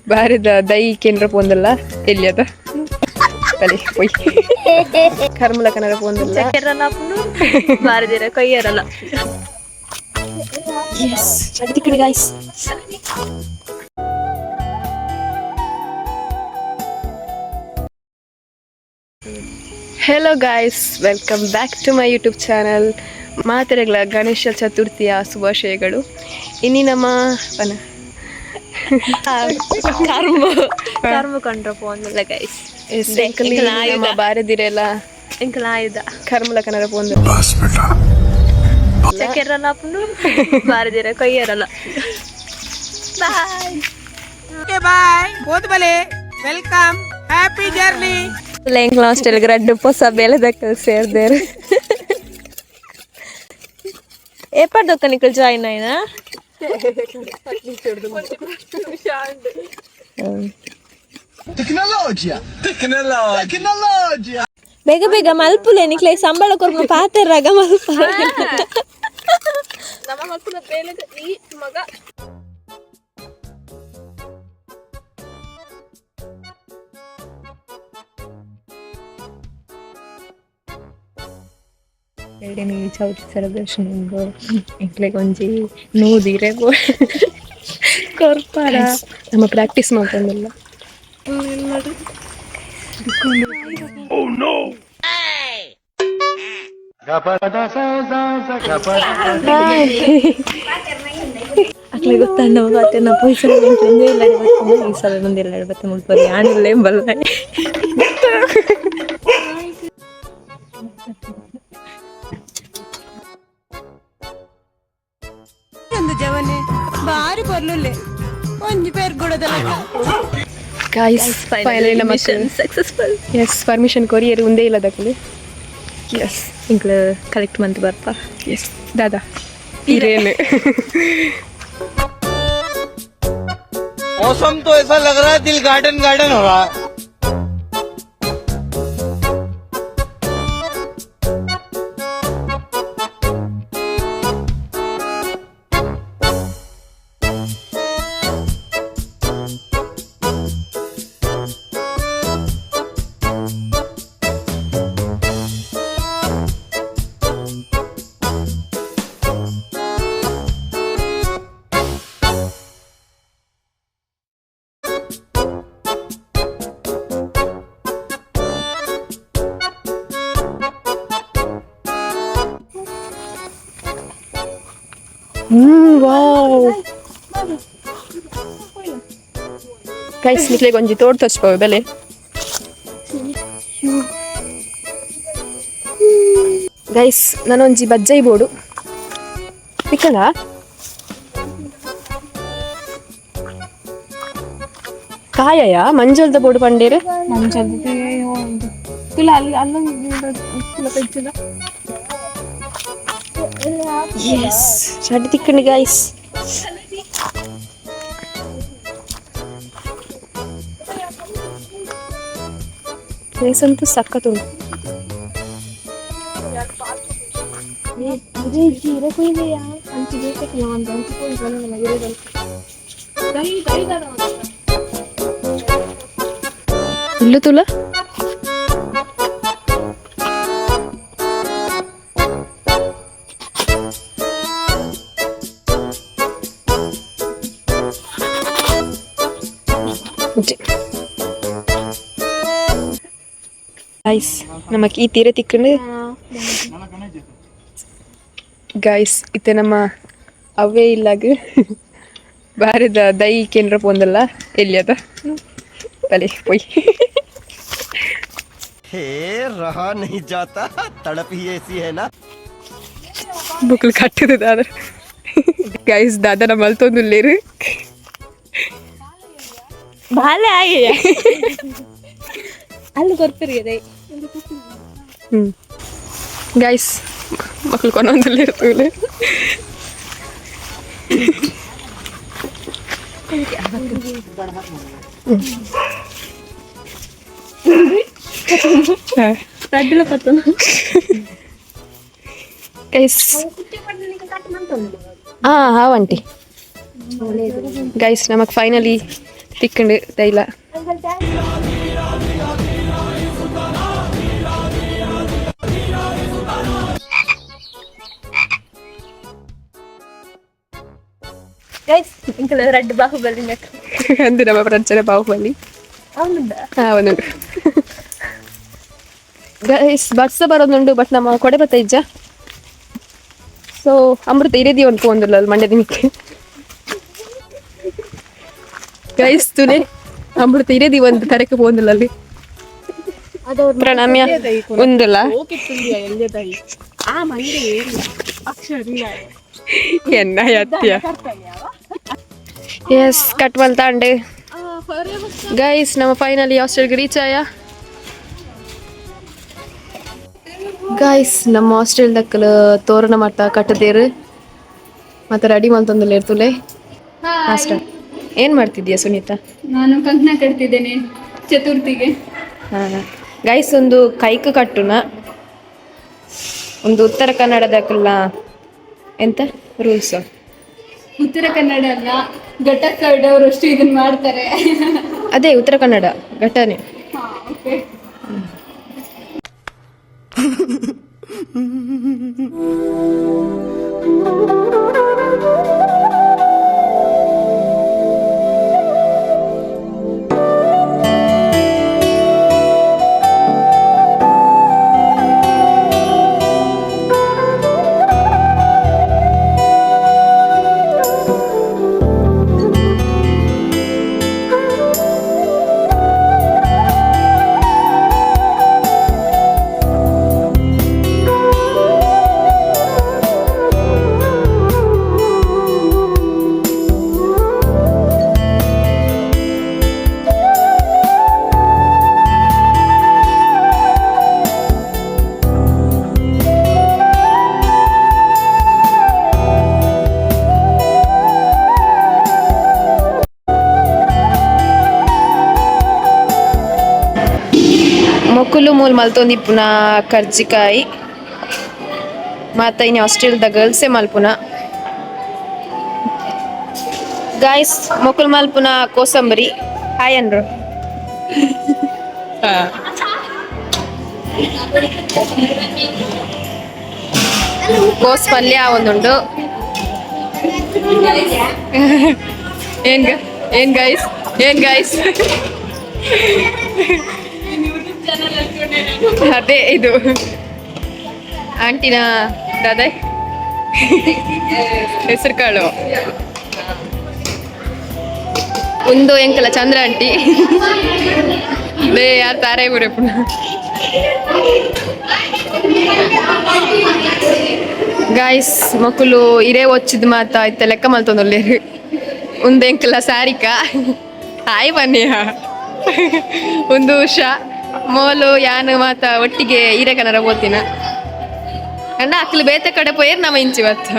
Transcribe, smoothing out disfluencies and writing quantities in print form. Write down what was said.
ಬಾರಿದ ದೈ ಕೇಂದ್ರ ಪೋಂದಲ್ಲ ಎಲ್ಲಿ ಅದ ತಲೆ ಹೋಯ್ ಕರ್ಮಲ ಕನ್ನಡ ಪೋಂದಲ್ಲ ಚಕ್ಕೆರಲ್ಲ ಬಾರಿದಿರ ಕೊಯ್ಯರಲ್ಲ ಎಸ್ ಚಡ್ಡಿ ಕಡೆ guys hello guys welcome back to my YouTube channel ಮಾತೆರೆಗಳ ಗಣೇಶ ಚತುರ್ಥಿಯ ಶುಭಾಶಯಗಳು ಇನ್ನು ನಮ್ಮ ಕರ್ಮ ಕಂಡ್ರ ಪೋಂದಲ್ಲ ಗೈಸ್ ನಮ್ಮ ಬಾರದಿರೆಲ್ಲ ಎಂಕಲ ಆಯುಧ ಕರ್ಮಲ ಕನ್ನಡ ಪೋಂದ ಚಕ್ಕೆರಲ್ಲ ಬಾರಿದಿರ ಕೊಯ್ಯರಲ್ಲ ಬಾಯ್ ಬಾಯ್ ಬೋದು ಬಲೆ ವೆಲ್ಕಮ್ ಹ್ಯಾಪಿ ಜರ್ನಿ ಎಂಕಲ ಹಾಸ್ಟೆಲ್ಗೆ ರಡ್ಡು ಹೊಸ ಬೆಳೆದಕ್ಕ ಸೇರ್ದೇರು ಎಪ್ಪರ್ ದೊಕ್ಕನಿಕಲ್ ಜಾಯಿನ್ ಆಯ್ನಾ ಬೇಗ ಬೇಗ ಮಲ್ಪುಲೆ ನಿಕ್ಲೆ ಸಂಬಳ ಕೊರ್ಮ ಪಾತೆರಾಗ ಮಲ್ಪ ನಮ್ಮ ಮಕ್ಕಳ ಬೇಲೆ ಈ ಮಗ ಎರಡನೇ ಚೌತಿ ಸೆಲೆಬ್ರೇಷನ್ ಎಂಕ್ಲೆಗ್ ಒಂಜಿ ನೂದಿರೆ ಕೊರ್ಪಾರ ನಮ್ಮ ಪ್ರಾಕ್ಟೀಸ್ ಮಾಡ್ಕೊಂಡಲ್ಲ ಅಕ್ಲೆ ಗೊತ್ತಣ್ಣ ಮತ್ತೆ ನಾ ಪೊಯ್ಸಲ ಎಲ್ಲ ಈ ಸಲ ಒಂದೆಲ್ಲ ಮತ್ತೆ ಮುಳ್ಪರಿ ಆಣಿಲ್ಲ ಎಂಬಲ್ಲ ಜವನೆ ಬಾರಿ ಬರ್ಲುಲ್ಲೆ ಒಂಜಿ ಪೇರ್ ಕೊಡೋದಲ್ಲ ಗಾಯ್ಸ್ ಫೈನಲಿ ನಮ್ಮ ಸಕ್ಸಸ್ಫುಲ್ ಎಸ್ ಪರ್ಮಿಷನ್ ಕೊರಿಯರ್ ಒಂದೇ ಇಲ್ಲ ದಕ್ಕಲಿ ಎಸ್ ಇಂಕ್ಲ ಕಲೆಕ್ಟ್ ಮಂತ್ ಬರ್ಪಾ ಎಸ್ ದಾದಾ ಇರೇನು मौसम तो ऐसा लग रहा है दिल गार्डन गार्डन हो रहा है ವಾವ್ ಗೈಸ್ ನಿಕ್ಲೆಗ್ ಒಂಜಿ ತೋಡ್ ತೋಚ್ಪವ ಬೆಲೆ ಗೈಸ್ ನಾನೊಂಜಿ ಬಜ್ಜೈ ಬೋಡು ನಿಕ್ಕಡ ಕಾಯಯ ಮಂಜಲ್ದ ಬೋಡು ಪಂಡೇರು ಎಸ್ ಚಡ್ಡಿ ತಿಕ್ಕಂಡಿ ಗೈಸ್ ಪ್ಲೇಸ್ ಅಂತೂ ಸಖತ್ತುಂಟು ಇಲ್ಲು ತುಲ ಗೈಸ್ ನಮಕ್ ಈ ತೀರೆ ತಿಕ್ಕಂಡು ಗೈಸ್ ಇತ್ತೆ ನಮ್ಮ ಅವೇ ಇಲ್ಲಾಗ ಬಾರಿದ ದೈ ಕೇಂದ್ರ ಪೋಂದಲ್ಲ ಎಲ್ಲಿ ಅದ ತಲೆ ಹೋಯ್ हे रहा नहीं जाता तड़प ही ऐसी है ना ಬುಕ್ಲು ಕಟ್ಟದ ದಾದ ಗೈಸ್ ದಾದನ ಮಲ್ತೊಂದುಲ್ಲೇರು ಬಾಲೆ ಆಗಿ ಅಲ್ಲಿ ಗೊತ್ತಿರಿದೆ ಗೈಸ್ ಮಕ್ಕಳು ಕೊನೊಂದಲ್ಲಿ ಇರ್ತವೆ ರಡ್ಡುಲ ಪತ್ತನ ಗೈಸ್ ಹಾಂ ಆಂಟಿ ಗೈಸ್ ನಮಗೆ ಫೈನಲಿ ತಿಕ್ಕಂಡು ತೈಲ ಗೈಸ್ ಇಂಕಲ ರೆಡ್ ಬಾಹುಬಲಿ ನೆಕ್ ಅಂದು ನಮ್ಮ ಪ್ರಚನೆ ಬಾಹುಬಲಿ ಅವನುಂದ ಅವನುಂಡು ಗೈಸ್ ಬಸ್ ಬರೋದುಂಡು ಬಟ್ ನಮ್ಮ ಕೊಡೆ ಬತ್ತ ಇಜ್ಜ ಸೊ ಅಮೃತ ಇರೇದಿ ಒಂದು ಪೋಂದುಲ್ಲ ಅಲ್ಲಿ ಮಂಡ್ಯ ದಿನಕ್ಕೆ ಗೈಸ್ ತುಲೆ ಅಮೃತ ಇರೇದಿ ಒಂದು ತರಕ್ಕೆ ಪೋಂದುಲ್ಲ ಅಲ್ಲಿ ಪ್ರಣಾಮ್ಯ ಒಂದಲ್ಲ ಎನ್ನ ಯತ್ಯ ಎಸ್ ಕಟ್ವಲ್ ತಾಂಡೆ ಗೈಸ್ ನಮ್ಮ ಫೈನಲಿ ಹಾಸ್ಟೆಲ್ಗೆ ರೀಚ್ ಆಯ ಗೈಸ್ ನಮ್ಮ ಹಾಸ್ಟೆಲ್ ದಕ್ಕಲ ತೋರಣ ಮಟ್ಟ ಕಟ್ಟದೇರು ಮತ್ತೆ ರೆಡಿ ಮಾಡ್ತಂದಲ್ಲ ಇರ್ತುಲೆ ಅಷ್ಟ ಏನ್ ಮಾಡ್ತಿದ್ಯಾ ಸುನೀತಾ? ನಾನು ಕಂಕಣ ಕಟ್ತಿದ್ದೇನೆ ಚತುರ್ಥಿಗೆ. ಗೈಸ್ ಒಂದು ಕೈಕ್ ಕಟ್ಟುನ ಒಂದು ಉತ್ತರ ಕನ್ನಡದಕ್ಕಲ್ಲ ಎಂತ ರೂಲ್ಸ್ ಉತ್ತರ ಕನ್ನಡ ಅಲ್ಲ ಘಟಕರ್ಡ್ ಅವರಷ್ಟು ಇದನ್ನ ಮಾಡ್ತಾರೆ. ಅದೇ ಉತ್ತರ ಕನ್ನಡ ಘಟನೆ. ಓಕೆ ಮೊಕ್ಕಲು ಮೂಲ್ ಮಲ್ತೊಂದಿಪ್ಪುನ ಕರ್ಜಿಕಾಯಿ ಮಾತ ಇನ್ನು ಹಾಸ್ಟೆಲ್ದ ಗರ್ಲ್ಸೇ ಮಲ್ಪುನ ಗಾಯ್ಸ್ ಮೊಕ್ಕಲು ಮಲ್ಪುನ ಕೋಸಂಬರಿ ಹಾಯ್ ಅನ್ರು ಕೋಸ್ ಪಲ್ಯ ಒಂದುಂಡು ಏನ್ ಗೈಸ್ ಅದೇ ಇದು ಆಂಟಿನ ದಾದ ಹೆಸರು ಕಾಳು ಒಂದು ಎಂಕಲ ಚಂದ್ರ ಆಂಟಿ ಬೇ ಯಾರು ತಾರೆ ಬುರೆ ಪುನಃ ಗಾಯ್ಸ್ ಮಕ್ಕಳು ಇರೇ ಒಚ್ಚಿದ ಮಾತ ಆಯ್ತ ಲೆಕ್ಕ ಮಲ್ತೊಂದೊಲ್ಲೇರು ಒಂದು ಎಂಕಲ ಸಾರಿಕಾ ಹಾಯ್ ಬನ್ನಿಯ ಒಂದು ಉಷಾ ಮೋಲು ಯಾನು ಮಾತ ಒಟ್ಟಿಗೆ ಈರೆಕನರ ಓದ್ತಿನ ಅಂಡ ಅಕ್ಕಲು ಬೇತೆ ಕಡೆ ಪೋಯರ್ ನಮ್ಮ ಇಂಚಿವತ್ತ